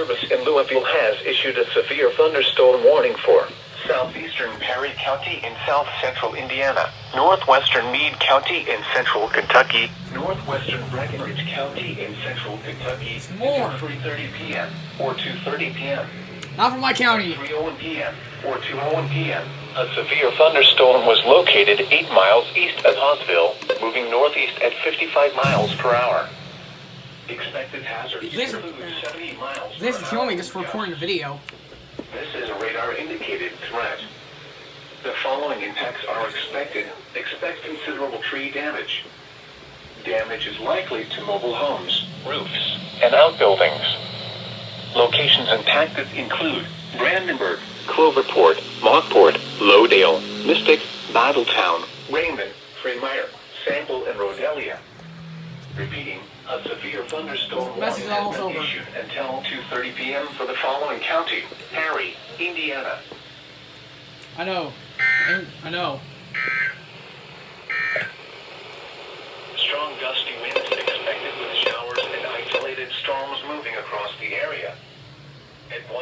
Service in Louisville has issued a severe thunderstorm warning for southeastern Perry County in south-central Indiana, northwestern Meade County in central Kentucky, northwestern Breckinridge County in central Kentucky, more. 3:30 p.m. or 2:30 p.m. Not from my county. 3:01 p.m. or 2:01 p.m. A severe thunderstorm was located 8 miles east of Hawesville, moving northeast at 55 miles per hour. Expected hazards include 70 miles This per is hour. filming just for recording the video. This is a radar-indicated threat. The following impacts are expected. Expect considerable tree damage. Damage is likely to mobile homes, roofs, and outbuildings. Locations impacted include Brandenburg, Cloverport, Mockport, Lowdale, Mystic, Battletown, Raymond, Fremeyer, Sample, and Rodelia. Repeating, a severe thunderstorm warning Message has almost been over. issued until 2:30 p.m. for the following county: Perry, Indiana. I know. I know. Strong gusty winds expected with showers and isolated storms moving across the area. At 1